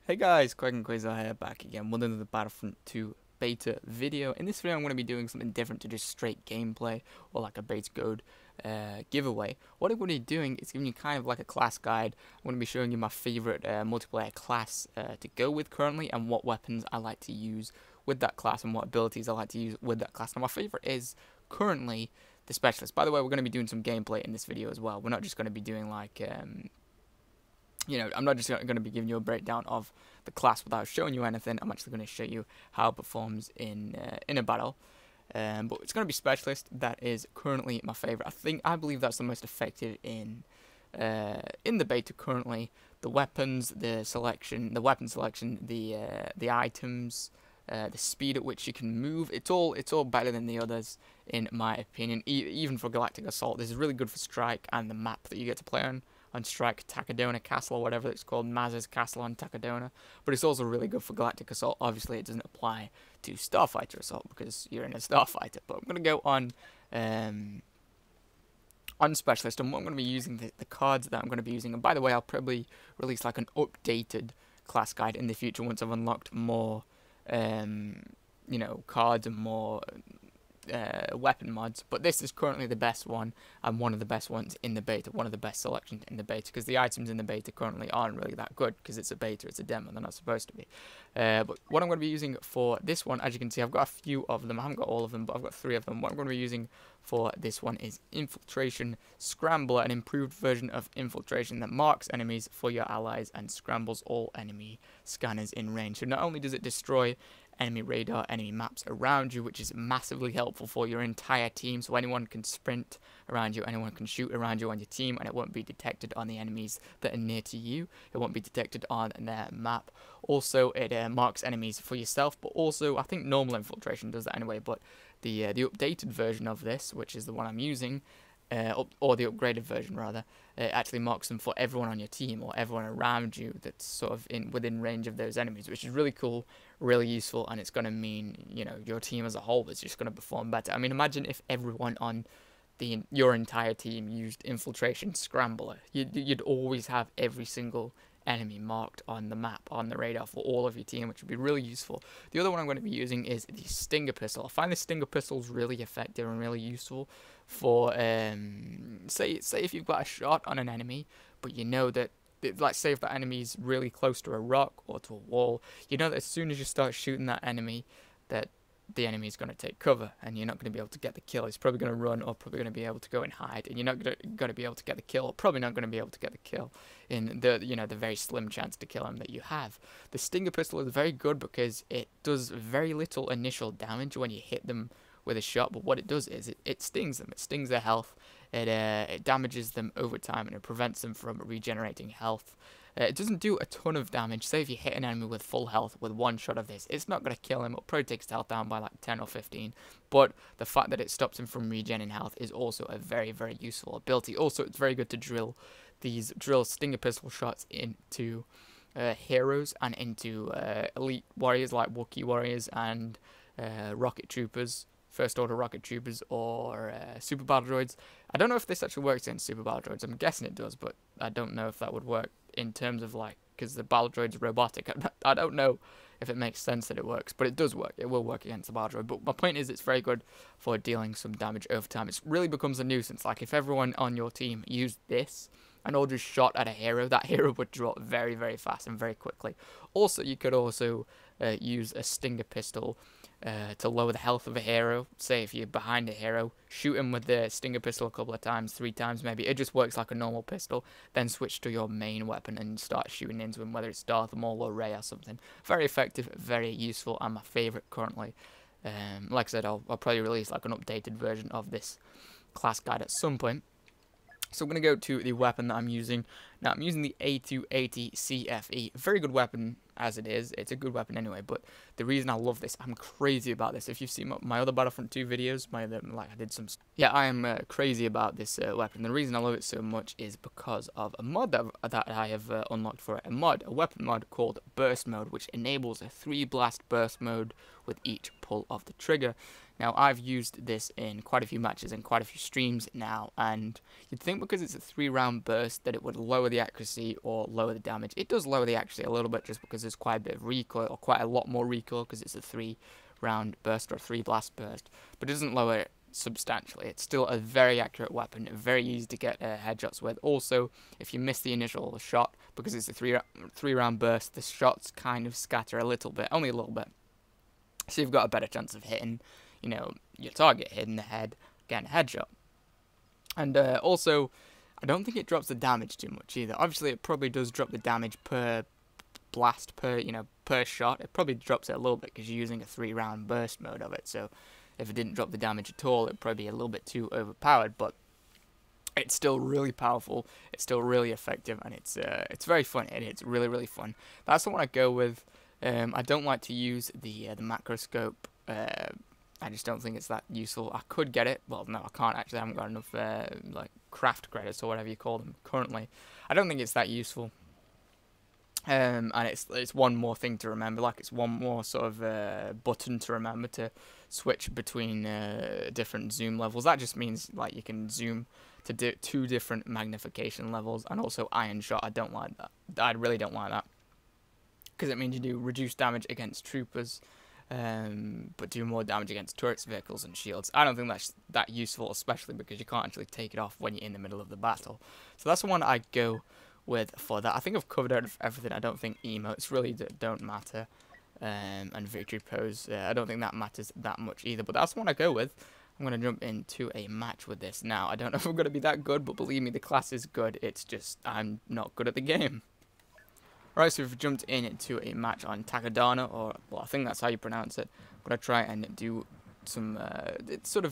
Hey guys, Quack and Quasar here, back again with another Battlefront 2 beta video. In this video I'm going to be doing something different to just straight gameplay or like a beta code giveaway. What I'm going to be doing is giving you kind of like a class guide. I'm going to be showing you my favourite multiplayer class to go with currently and what weapons I like to use with that class and what abilities I like to use with that class. Now my favourite is currently the Specialist. By the way, we're going to be doing some gameplay in this video as well. We're not just going to be doing like... I'm not just going to be giving you a breakdown of the class without showing you anything. I'm actually going to show you how it performs in a battle. But it's going to be Specialist. That is currently my favorite. I believe that's the most effective in the beta currently. The weapons, the weapon selection, the items, the speed at which you can move. It's all better than the others in my opinion. Even for Galactic Assault, this is really good for Strike and the map that you get to play on Strike, Takadona Castle, or whatever it's called, Maz's Castle on Takadona. But it's also really good for Galactic Assault. Obviously, it doesn't apply to Starfighter Assault because you're in a Starfighter. But I'm going to go on Specialist, and what I'm going to be using, the cards that I'm going to be using. And by the way, I'll probably release like an updated class guide in the future once I've unlocked more, cards and more weapon mods, but this is currently the best one and one of the best ones in the beta, one of the best selections in the beta, because the items in the beta currently aren't really that good because it's a beta, it's a demo, they're not supposed to be. But what I'm going to be using for this one, as you can see, I've got a few of them. I haven't got all of them, but I've got 3 of them. What I'm going to be using for this one is Infiltration Scramble, an improved version of Infiltration that marks enemies for your allies and scrambles all enemy scanners in range. So not only does it destroy enemy radar, enemy maps around you, which is massively helpful for your entire team, so anyone can sprint around you, anyone can shoot around you on your team, and it won't be detected on the enemies that are near to you. It won't be detected on their map. Also, it marks enemies for yourself, but also, I think normal infiltration does that anyway, but the updated version of this, which is the one I'm using, or the upgraded version rather, actually marks them for everyone on your team or everyone around you that's sort of within range of those enemies, which is really cool, really useful, and it's going to mean, your team as a whole is just going to perform better. I mean, imagine if everyone on your entire team used Infiltration Scrambler. You'd always have every single enemy marked on the map, on the radar for all of your team, which would be really useful. The other one I'm going to be using is the Stinger Pistol. I find the Stinger Pistols really effective and really useful for, say if you've got a shot on an enemy, but you know that, like say if that enemy's really close to a rock or to a wall, you know that as soon as you start shooting that enemy, that the enemy is going to take cover, and you're not going to be able to get the kill. He's probably going to run, or probably going to be able to go and hide, and you're not going to be able to get the kill, or probably not going to be able to get the kill in the very slim chance to kill him that you have. The Stinger Pistol is very good because it does very little initial damage when you hit them with a shot, but what it does is it stings them. It stings their health. It damages them over time, and it prevents them from regenerating health. It doesn't do a ton of damage. Say if you hit an enemy with full health with one shot of this, it's not going to kill him. It'll probably take his health down by like 10 or 15. But the fact that it stops him from regening health is also a very, very useful ability. Also, it's very good to drill Stinger Pistol shots into heroes and into elite warriors like Wookiee warriors and rocket troopers. First Order Rocket Troopers or Super Battle Droids. I don't know if this actually works in Super Battle Droids. I'm guessing it does, but I don't know if that would work in terms of because the Battle Droid's robotic. I don't know if it makes sense that it works, but it does work. It will work against the Battle Droid. But my point is, it's very good for dealing some damage over time. It really becomes a nuisance. Like if everyone on your team used this and all just shot at a hero, that hero would drop very, very fast and very quickly. Also, you could also use a Stinger Pistol to lower the health of a hero. Say if you're behind a hero, shoot him with the Stinger Pistol a couple of times, 3 times maybe. It just works like a normal pistol. Then switch to your main weapon and start shooting into him, whether it's Darth Maul or Rey or something. Very effective, very useful, and my favourite currently. Like I said, I'll probably release like an updated version of this class guide at some point. So I'm going to go to the weapon that I'm using. Now, I'm using the A280 CFE. Very good weapon as it is. It's a good weapon anyway, but the reason I love this, I'm crazy about this. If you've seen my other Battlefront 2 videos, I am crazy about this weapon. The reason I love it so much is because of a mod that I have unlocked for it. A weapon mod called Burst Mode, which enables a 3-blast burst mode with each pull of the trigger. Now, I've used this in quite a few matches and quite a few streams now, and you'd think because it's a 3-round burst that it would lower the accuracy or lower the damage. It does lower the accuracy a little bit just because there's quite a bit of recoil, or quite a lot more recoil because it's a 3-round burst or a 3-blast burst, but it doesn't lower it substantially. It's still a very accurate weapon, very easy to get headshots with. Also, if you miss the initial shot, because it's a 3-round burst, the shots kind of scatter a little bit, only a little bit. So you've got a better chance of hitting, you know, your target, hitting the head, getting a headshot. And also, I don't think it drops the damage too much either. Obviously, it probably does drop the damage per blast, per shot. It probably drops it a little bit because you're using a 3-round burst mode of it. So if it didn't drop the damage at all, it'd probably be a little bit too overpowered. But it's still really powerful. It's still really effective, and it's very fun. It's really, really fun. That's the one I go with. I don't like to use the macroscope. I just don't think it's that useful. I could get it. Well, no, I can't actually. I haven't got enough like craft credits or whatever you call them currently. I don't think it's that useful. And it's one more thing to remember. Like, it's one more sort of button to remember to switch between different zoom levels. That just means like you can zoom to do 2 different magnification levels, and also iron shot. I don't like that. I really don't like that. Because it means you do reduced damage against troopers, but do more damage against turrets, vehicles, and shields. I don't think that's that useful, especially because you can't actually take it off when you're in the middle of the battle. So that's the one I go with for that. I think I've covered out everything. I don't think emotes really don't matter, and victory pose, I don't think that matters that much either. But that's the one I go with. I'm going to jump into a match with this now. I don't know if I'm going to be that good, but believe me, the class is good. It's just I'm not good at the game. Right, so we've jumped into a match on Takadana, or, well, I think that's how you pronounce it. I'm going to try and do some,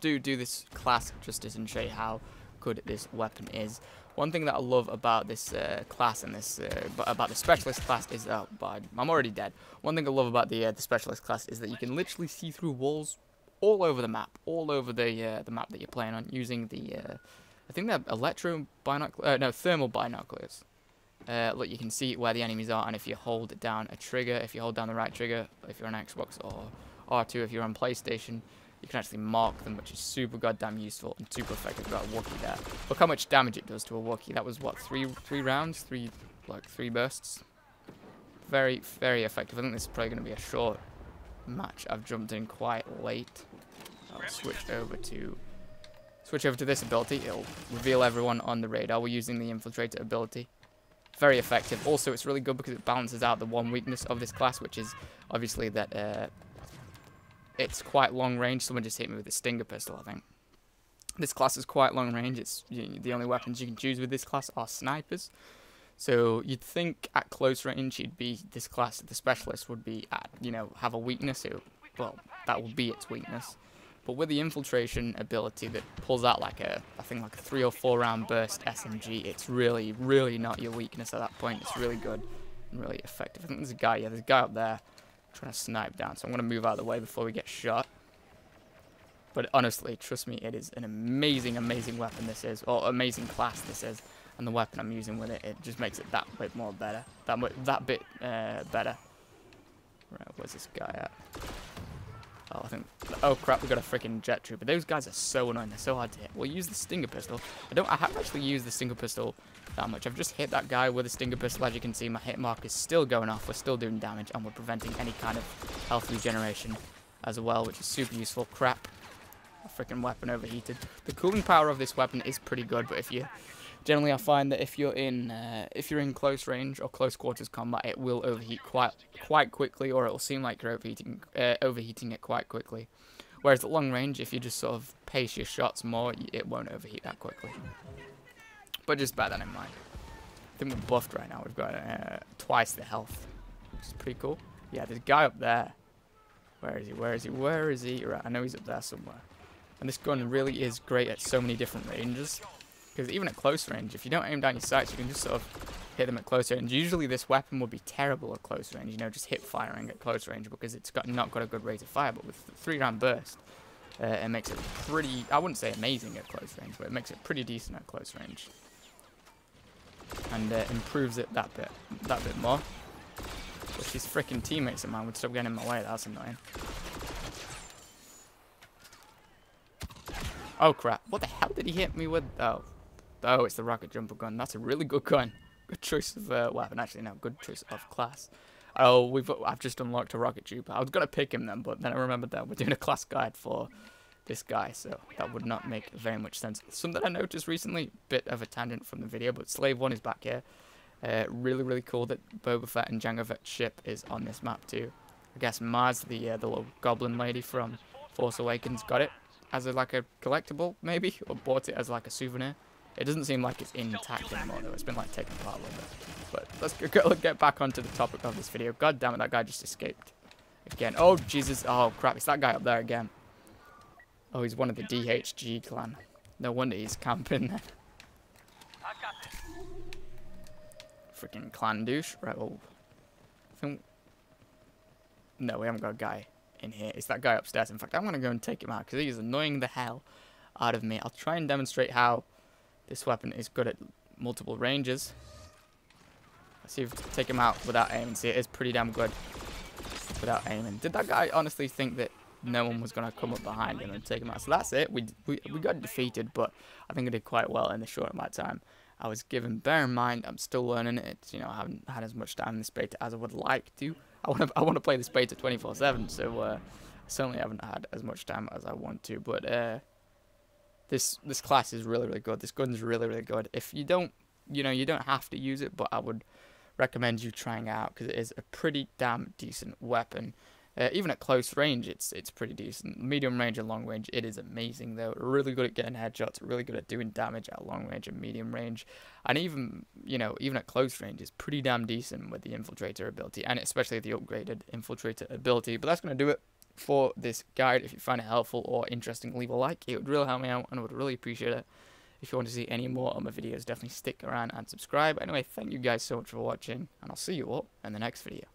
do this class justice and show you how good this weapon is. One thing that I love about this class and this, about the specialist class is, I'm already dead. One thing I love about the specialist class is that you can literally see through walls all over the map, all over the map that you're playing on, using the, I think they're thermal binoculars. Look, you can see where the enemies are, and if you hold down a trigger, if you hold down the right trigger, if you're on Xbox, or R2 if you're on PlayStation, you can actually mark them, which is super goddamn useful and super effective. Got a Wookiee there. Look how much damage it does to a Wookiee. That was what, three rounds, three bursts. Very, very effective. I think this is probably going to be a short match. I've jumped in quite late. I'll switch over to this ability. It'll reveal everyone on the radar. We're using the Infiltrator ability. Very effective. Also, it's really good because it balances out the one weakness of this class, which is obviously that it's quite long range. Someone just hit me with a Stinger pistol, I think. This class is quite long range. It's the only weapons you can choose with this class are snipers. So you'd think at close range, this class, the specialist would be at, have a weakness. Well, that would be its weakness. But with the infiltration ability that pulls out I think like a 3 or 4 round burst SMG, it's really, really not your weakness at that point. It's really good and really effective. I think there's a guy up there trying to snipe down, so I'm going to move out of the way before we get shot. But honestly, trust me, it is an amazing, amazing weapon this is, or amazing class this is, and the weapon I'm using with it just makes it that bit more better, that bit better. Right, where's this guy at? Oh crap, we got a freaking jet trooper. Those guys are so annoying, they're so hard to hit. We'll use the Stinger pistol. I haven't actually used the Stinger pistol that much. I've just hit that guy with a Stinger pistol. As you can see, my hit mark is still going off. We're still doing damage, and we're preventing any kind of health regeneration as well, which is super useful. Crap. A freaking weapon overheated. The cooling power of this weapon is pretty good, but generally I find that if you're in close range or close quarters combat, it will overheat quite quickly, or it will seem like you're overheating it quite quickly. Whereas at long range, if you just sort of pace your shots more, it won't overheat that quickly. But just bear that in mind. I think we're buffed right now. We've got twice the health, which is pretty cool. Yeah, there's a guy up there. Where is he? Where is he? Where is he? Right, I know he's up there somewhere. And this gun really is great at so many different ranges. Because even at close range, if you don't aim down your sights, you can just sort of hit them at close range. Usually this weapon would be terrible at close range, just hip firing at close range, because it's not got a good rate of fire. But with the 3 round burst, it makes it pretty, I wouldn't say amazing at close range, but it makes it pretty decent at close range. And improves it that bit more. But these freaking teammates of mine would stop getting in my way. That's annoying. Oh crap, what the hell did he hit me with? Oh, it's the rocket jumper gun. That's a really good gun. Good choice of weapon, actually. No, good choice of class. Oh, I've just unlocked a rocket tube. I was gonna pick him then, but then I remembered that we're doing a class guide for this guy, so that would not make very much sense. Something I noticed recently, bit of a tangent from the video, but Slave 1 is back here. Really cool that Boba Fett and Jango Fett's ship is on this map too. I guess Maz, the little goblin lady from Force Awakens, got it as like a collectible, maybe, or bought it as like a souvenir. It doesn't seem like it's intact anymore though. It's been like taken apart a little bit. But let's get back onto the topic of this video. God damn it, that guy just escaped again. Oh Jesus! Oh crap! It's that guy up there again. Oh, he's one of the DHG clan. No wonder he's camping there. Freaking clan douche. Right, well, no, we haven't got a guy in here. It's that guy upstairs. In fact, I'm going to go and take him out because he is annoying the hell out of me. I'll try and demonstrate how this weapon is good at multiple ranges. Let's see if we can take him out without aiming. See, it is pretty damn good without aiming. Did that guy honestly think that no one was going to come up behind him and take him out? So that's it. We got defeated, but I think I did quite well in the short amount of time I was given. Bear in mind, I'm still learning it. It's, you know, I haven't had as much time in this beta as I would like to. I want to play this beta 24/7, so I certainly haven't had as much time as I want to. But this class is really good. This gun's really good. If you don't, you know, you don't have to use it, but I would recommend you trying it out because it is a pretty damn decent weapon. Even at close range, it's pretty decent. Medium range and long range, it is amazing though. Really good at getting headshots, really good at doing damage at long range and medium range. And even, you know, even at close range, it's pretty damn decent with the Infiltrator ability, and especially the upgraded Infiltrator ability. But that's going to do it for this guide. If you find it helpful or interesting, leave a like. It would really help me out, and I would really appreciate it. If you want to see any more of my videos, definitely stick around and subscribe. Anyway, thank you guys so much for watching, and I'll see you all in the next video.